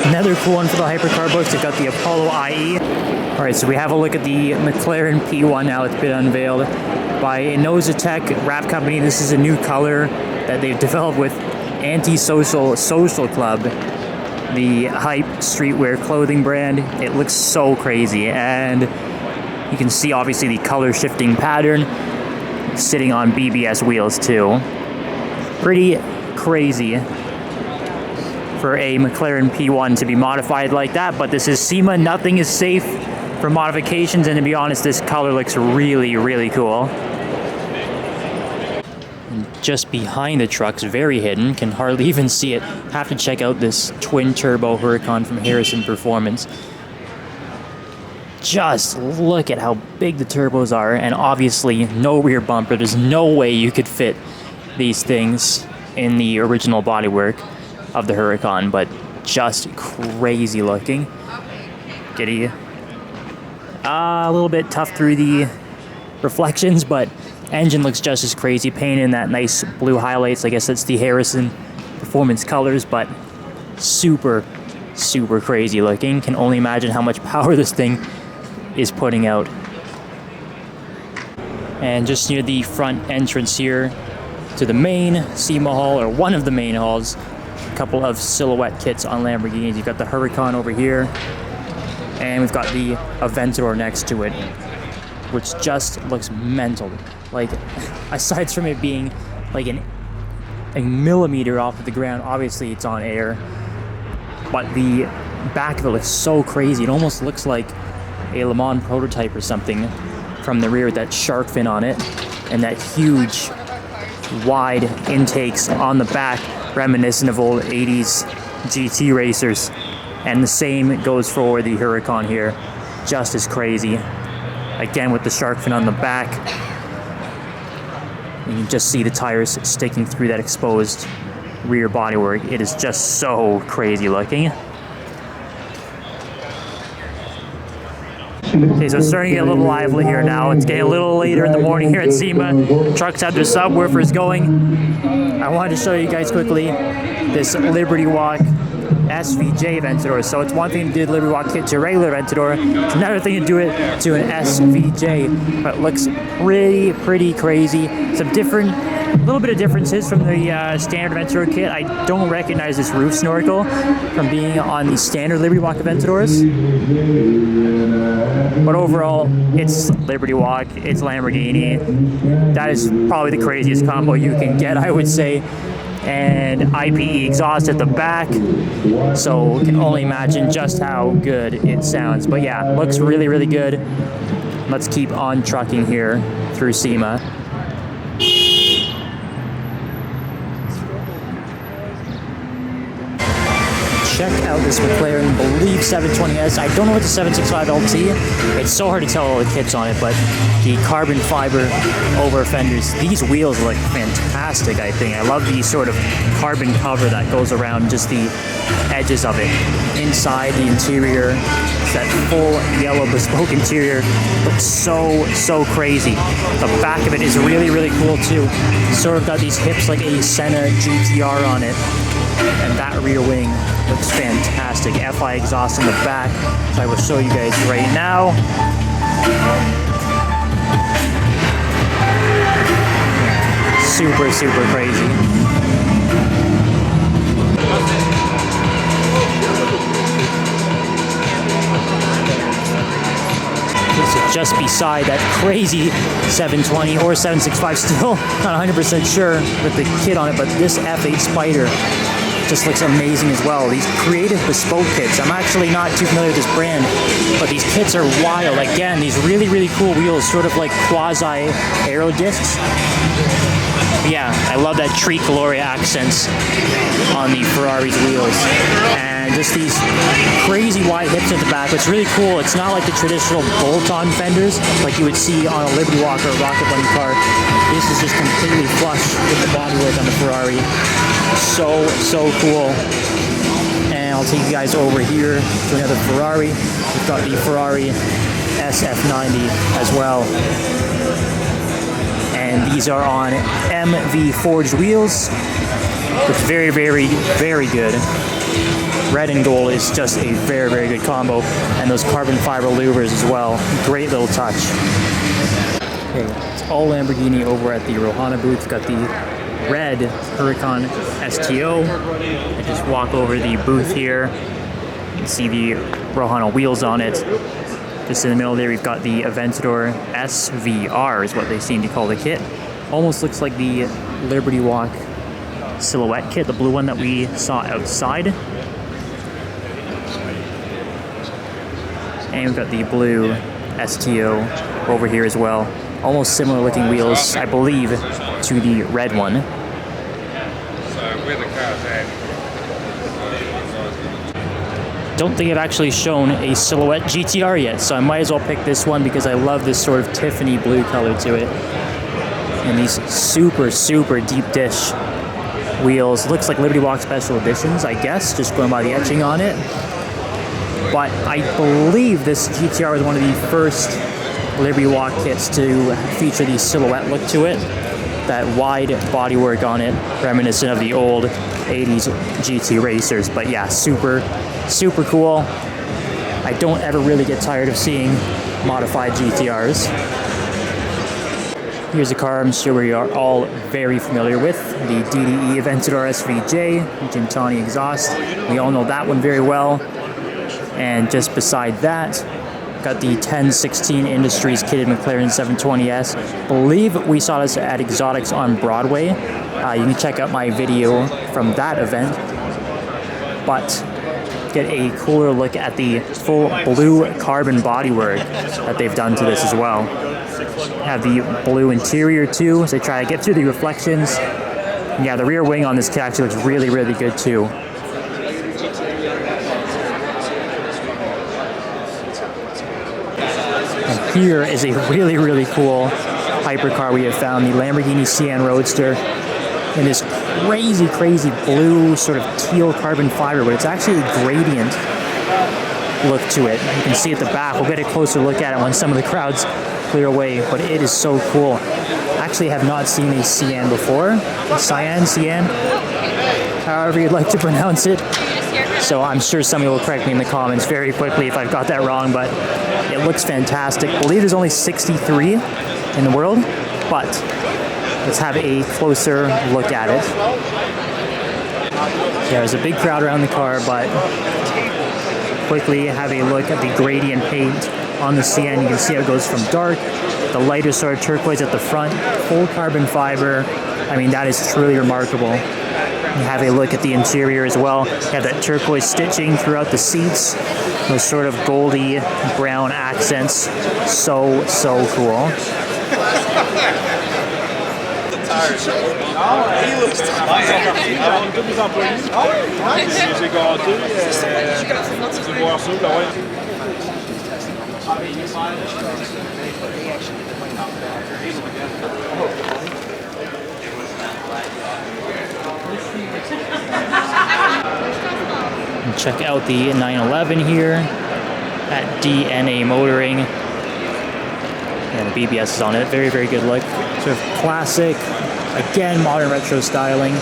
Another cool one for the hypercar books. They've got the Apollo IE. All right, so we have a look at the McLaren P1 now. It's been unveiled by Inozatec Wrap Company. This is a new color that they've developed with Antisocial Social Club, the hype streetwear clothing brand. It looks so crazy, and you can see obviously the color shifting pattern sitting on BBS wheels too. Pretty crazy for a McLaren P1 to be modified like that, but this is SEMA. Nothing is safe for modifications, and to be honest, this color looks really, really cool. And just behind the truck's very hidden, can hardly even see it. Have to check out this twin turbo Huracan from Harrison Performance. Just look at how big the turbos are, and obviously no rear bumper. There's no way you could fit these things in the original bodywork of the Huracan, but just crazy looking. Giddy. A little bit tough through the reflections, but engine looks just as crazy. Painted in that nice blue highlights. I guess that's the Harrison Performance colors, but super, super crazy looking. Can only imagine how much power this thing is putting out. And just near the front entrance here to the main SEMA hall, or one of the main halls, a couple of silhouette kits on Lamborghinis. You've got the Huracan over here, and we've got the Aventador next to it, which just looks mental. Like, aside from it being like a millimeter off of the ground, obviously it's on air, but the back of it looks so crazy. It almost looks like a Le Mans prototype or something from the rear, with that shark fin on it and that huge wide intakes on the back, reminiscent of old 80s GT racers. And the same goes for the Huracan here, just as crazy. Again with the shark fin on the back. You can just see the tires sticking through that exposed rear bodywork. It is just so crazy looking. Okay, so it's starting to get a little lively here now. It's getting a little later in the morning here at SEMA. Trucks have their subwoofers going. I wanted to show you guys quickly this Liberty Walk SVJ Aventador. So it's one thing to do the Liberty Walk kit to a regular Aventador. It's another thing to do it to an SVJ. But it looks pretty crazy. Some different, a little bit of differences from the standard Aventador kit. I don't recognize this roof snorkel from being on the standard Liberty Walk Aventadors. But overall, it's Liberty Walk, it's Lamborghini. That is probably the craziest combo you can get, I would say. And IPE exhaust at the back, so can only imagine just how good it sounds. But yeah, looks really, really good. Let's keep on trucking here through SEMA. Check out this McLaren Believe 720S. I don't know what the 765 LT. It's so hard to tell all the kits on it, but the carbon fiber over fenders. These wheels look fantastic, I think. I love the sort of carbon cover that goes around just the edges of it. Inside, the interior, that full yellow bespoke interior looks so crazy. The back of it is really, really cool too. Sort of got these hips like a Senna GTR on it. And that rear wing looks fantastic. FI exhaust in the back, so I will show you guys right now. Super crazy. So just beside that crazy 720 or 765, still not 100% sure with the kit on it, but this F8 Spider just looks amazing as well. These creative bespoke kits, I'm actually not too familiar with this brand, but these kits are wild. Again, these really, really cool wheels, sort of like quasi aero discs. Yeah, I love that tricolore accents on the Ferrari's wheels. And just these crazy wide hips at the back. What's really cool, it's not like the traditional bolt-on fenders like you would see on a Liberty Walk or a Rocket Bunny car. This is just completely flush with the bodywork on the Ferrari. So cool. And I'll take you guys over here to another Ferrari. We've got the Ferrari SF90 as well. And these are on MV forged wheels. Looks very, very, very good. Red and gold is just a very, very good combo. And those carbon fiber louvers as well. Great little touch. Okay, it's all Lamborghini over at the Rohana booth. Got the red Huracan STO. I just walk over the booth here. You can see the Rohana wheels on it. Just in the middle there, we've got the Aventador SVR is what they seem to call the kit. Almost looks like the Liberty Walk silhouette kit, the blue one that we saw outside. And we've got the blue STO over here as well. Almost similar looking wheels, I believe, to the red one. Don't think I've actually shown a silhouette GTR yet, so I might as well pick this one because I love this sort of Tiffany blue color to it. And these super, super deep dish wheels. Looks like Liberty Walk Special Editions, I guess, just going by the etching on it. But I believe this GTR was one of the first Liberty Walk kits to feature the silhouette look to it. That wide bodywork on it, reminiscent of the old 80s GT racers. But yeah, super, super cool. I don't ever really get tired of seeing modified GTRs. Here's a car I'm sure we are all very familiar with, the DDE Aventador SVJ, Gintani exhaust. We all know that one very well. And just beside that, got the 1016 Industries kitted McLaren 720S. Believe we saw this at Exotics on Broadway. You can check out my video from that event. But get a cooler look at the full blue carbon bodywork that they've done to this as well. Have the blue interior too, as they try to get through the reflections. Yeah, the rear wing on this kit actually looks really, really good too. And here is a really, really cool hypercar we have found, the Lamborghini CN Roadster, in this crazy, crazy blue sort of teal carbon fiber, but it's actually a gradient look to it. You can see at the back. We'll get a closer look at it when some of the crowds clear away, but it is so cool. Actually have not seen a CN before. Cyan, however you'd like to pronounce it. So I'm sure somebody will correct me in the comments very quickly if I've got that wrong, but it looks fantastic. I believe there's only 63 in the world, but let's have a closer look at it. There's a big crowd around the car, but quickly have a look at the gradient paint on the CN. You can see how it goes from dark, the lighter sort of turquoise at the front, full carbon fiber. I mean, that is truly remarkable. You have a look at the interior as well. You have that turquoise stitching throughout the seats, those sort of goldy brown accents. So, so cool. He looks tired. And check out the 911 here at DNA Motoring. And the BBS is on it. Very, very good look. Sort of classic, again, modern retro styling.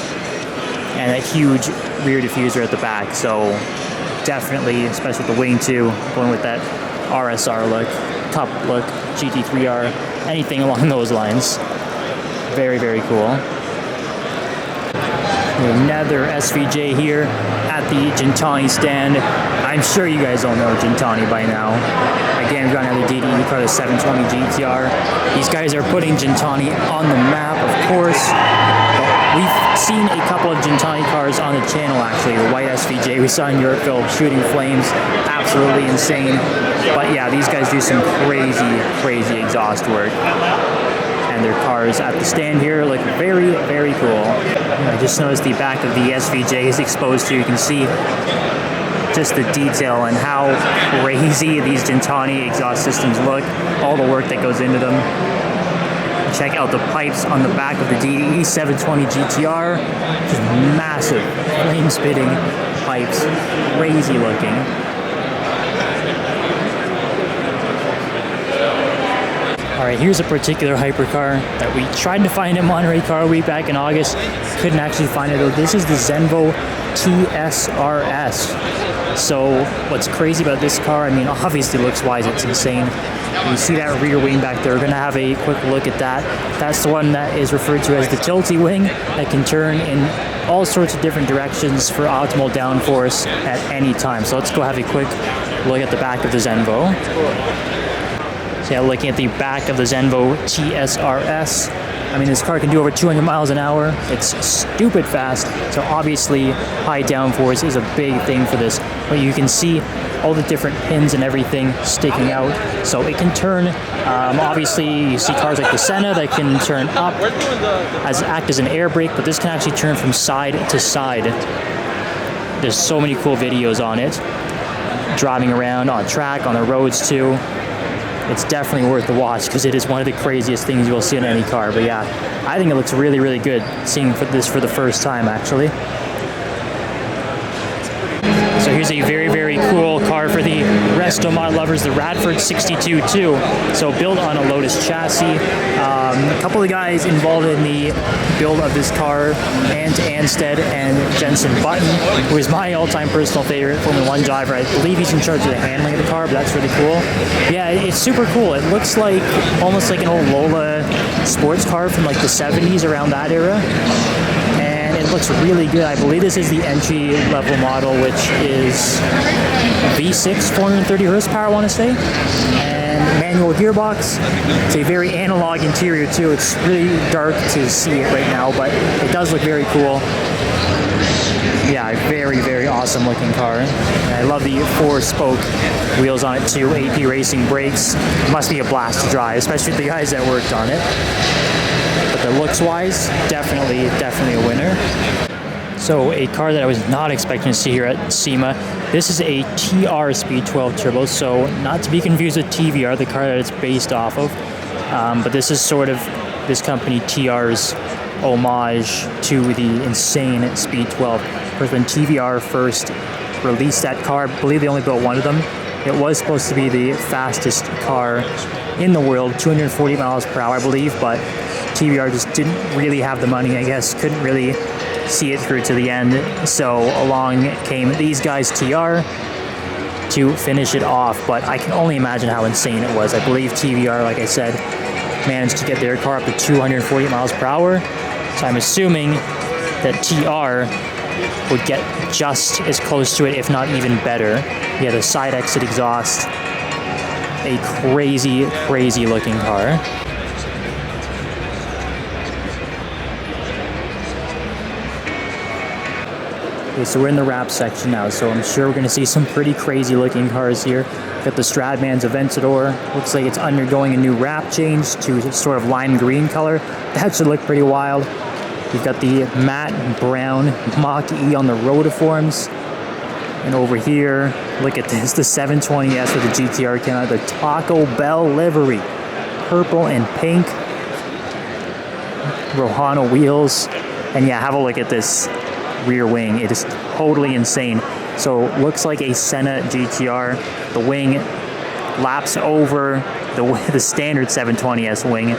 And a huge rear diffuser at the back. So definitely, especially with the wing too, going with that RSR look, Cup look, GT3R, anything along those lines. Very, very cool. Another SVJ here at the Gintani stand. I'm sure you guys all know Gintani by now. Again, we've got another DDE car, the 720 GTR. These guys are putting Gintani on the map, of course. But we've seen a couple of Gintani cars on the channel, actually. The white SVJ we saw in Yorkville, shooting flames, absolutely insane. But yeah, these guys do some crazy, crazy exhaust work. And their cars at the stand here look very, very cool. I just noticed the back of the SVJ is exposed here. You can see just the detail and how crazy these Gintani exhaust systems look, all the work that goes into them. Check out the pipes on the back of the DDE 720 GTR. Just massive flame-spitting pipes, crazy looking. All right, here's a particular hypercar that we tried to find at Monterey Car Week back in August. Couldn't actually find it though. This is the Zenvo TSRS. So what's crazy about this car, I mean, obviously looks-wise, it's insane. You see that rear wing back there. We're going to have a quick look at that. That's the one that is referred to as the tilty wing that can turn in all sorts of different directions for optimal downforce at any time. So let's go have a quick look at the back of the Zenvo. So yeah, looking at the back of the Zenvo TSRS. I mean, this car can do over 200 miles an hour. It's stupid fast. So obviously, high downforce is a big thing for this. But you can see all the different pins and everything sticking out. So it can turn, obviously, you see cars like the Senna that can turn up, act as an air brake, but this can actually turn from side to side. There's so many cool videos on it. Driving around on track, on the roads too. It's definitely worth the watch because it is one of the craziest things you will see in any car. But yeah, I think it looks really, really good seeing this for the first time, actually. So here's a very, very cool car for the resto mod lovers, the Radford 62-2. So built on a Lotus chassis. A couple of guys involved in the build of this car, Ant Anstead and Jensen Button, who is my all-time personal favorite Formula 1 driver. I believe he's in charge of the handling of the car, but that's really cool. Yeah, it's super cool. It looks like almost like an old Lola sports car from like the 70s, around that era. It looks really good. I believe this is the entry level model, which is V6, 430 horsepower, I want to say, and manual gearbox. It's a very analog interior too. It's really dark to see it right now, but it does look very cool. Yeah, a very, very awesome looking car. And I love the 4-spoke wheels on it too. AP Racing brakes. Must be a blast to drive, especially the guys that worked on it. But the looks-wise, definitely a winner. So a car that I was not expecting to see here at SEMA. This is a TR Speed 12 Turbo, so not to be confused with TVR, the car that it's based off of. But this is sort of this company TR's homage to the insane Speed 12. Of course, when TVR first released that car, I believe they only built one of them. It was supposed to be the fastest car in the world, 240 miles per hour, I believe, but TVR just didn't really have the money, I guess, couldn't really see it through to the end. So along came these guys, TR, to finish it off. But I can only imagine how insane it was. I believe TVR, like I said, managed to get their car up to 240 miles per hour. So I'm assuming that TR would get just as close to it, if not even better. Yeah, the side exit exhaust. A crazy, crazy looking car. Okay, so we're in the wrap section now, so I'm sure we're going to see some pretty crazy looking cars here. Got the Stradman's Aventador. Looks like it's undergoing a new wrap change to sort of lime green color. That should look pretty wild. You've got the matte brown Mach-E on the rotiforms. And over here, look at this, the 720S with the GTR cam, the Taco Bell livery. Purple and pink. Rohana wheels. And yeah, have a look at this rear wing. It is totally insane. So looks like a Senna GTR. The wing laps over the standard 720S wing.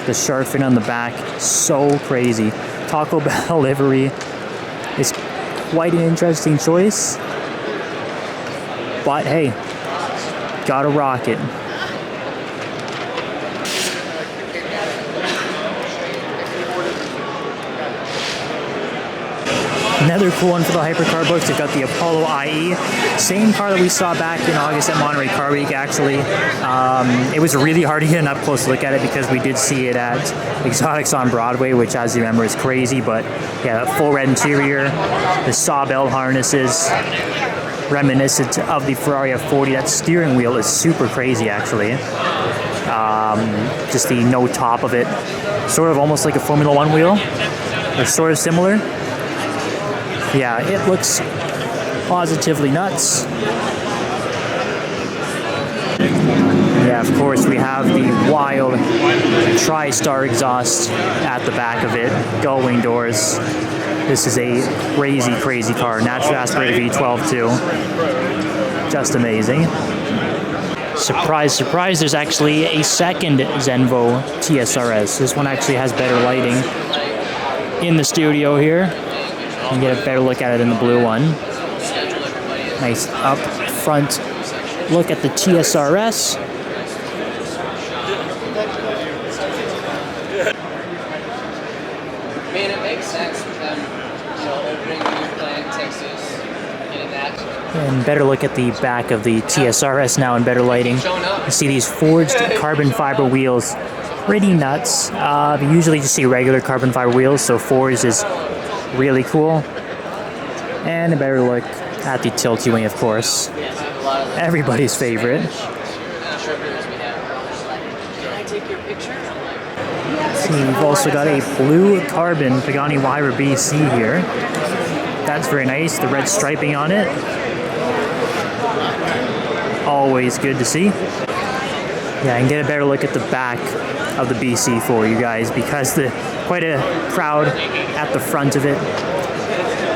The shark fin on the back, so crazy. Taco Bell livery is quite an interesting choice. But hey, gotta rock it. Another cool one for the hypercar books. They've got the Apollo IE. Same car that we saw back in August at Monterey Car Week, actually. It was really hard to get an up-close look at it because we did see it at Exotics on Broadway, which, as you remember, is crazy. But yeah, full red interior, the sawbell harnesses, reminiscent of the Ferrari F40. That steering wheel is super crazy, actually. Just the no top of it. Sort of almost like a Formula 1 wheel. They're sort of similar. Yeah, it looks positively nuts. Yeah, of course, we have the wild TriStar exhaust at the back of it. Gull-wing doors. This is a crazy, crazy car. Naturally aspirated V12 too. Just amazing. Surprise, surprise, there's actually a second Zenvo TSRS. This one actually has better lighting in the studio here. You can get a better look at it in the blue one. Nice up front look at the TSRS. I mean, it makes sense with them, opening a new plant in Texas, getting that. And better look at the back of the TSRS now in better lighting. You see these forged carbon fiber wheels. Pretty nuts. You usually just see regular carbon fiber wheels, so forged is really cool. And a better look at the tilty wing, of course. Everybody's favorite. See, we've also got a blue carbon Pagani Huayra BC here. That's very nice. The red striping on it. Always good to see. Yeah, and get a better look at the back of the BC for you guys because quite a crowd at the front of it.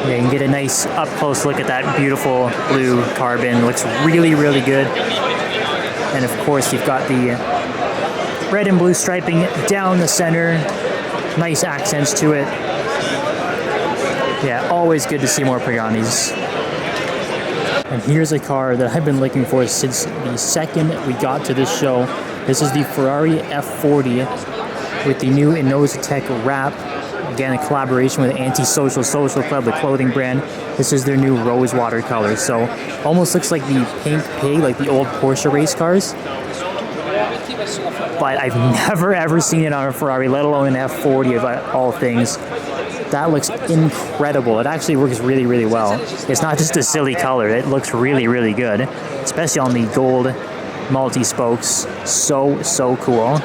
Yeah, you can get a nice up close look at that beautiful blue carbon. Looks really, really good. And of course, you've got the red and blue striping down the center. Nice accents to it. Yeah, always good to see more Paganis. And here's a car that I've been looking for since the second we got to this show. This is the Ferrari F40 with the new Innositec wrap. Again, a collaboration with Antisocial Social Club, the clothing brand. This is their new rose water color. So almost looks like the pink pig, like the old Porsche race cars. But I've never ever seen it on a Ferrari, let alone an F40 of all things. That looks incredible. It actually works really, really well. It's not just a silly color. It looks really, really good, especially on the gold multi-spokes. So, so cool.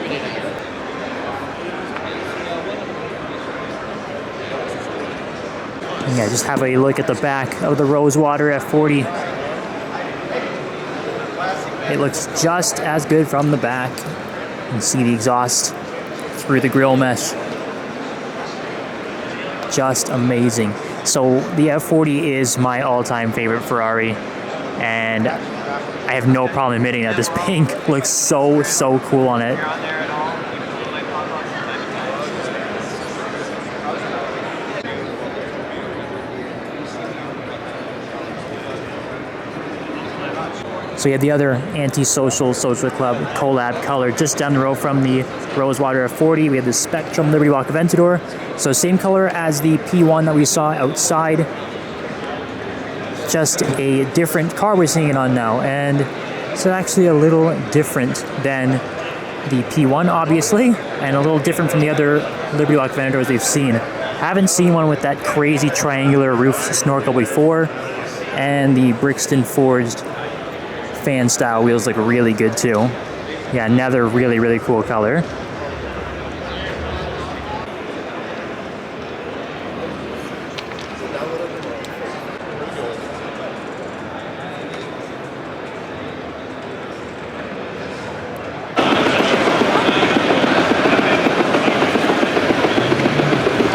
And yeah, just have a look at the back of the Rosewater F40. It looks just as good from the back. You can see the exhaust through the grille mesh. Just amazing. So the F40 is my all-time favorite Ferrari, and I have no problem admitting that this pink looks so, so cool on it. So you have the other Antisocial Social Club collab color just down the road from the Rosewater F40. We have the Spectrum Liberty Walk Aventador. So same color as the P1 that we saw outside. Just a different car we're seeing it on now. And it's actually a little different than the P1, obviously, and a little different from the other Liberty Walk Aventadors we've seen. Haven't seen one with that crazy triangular roof snorkel before. And the Brixton forged fan style wheels look really good too. Yeah, another really, really cool color.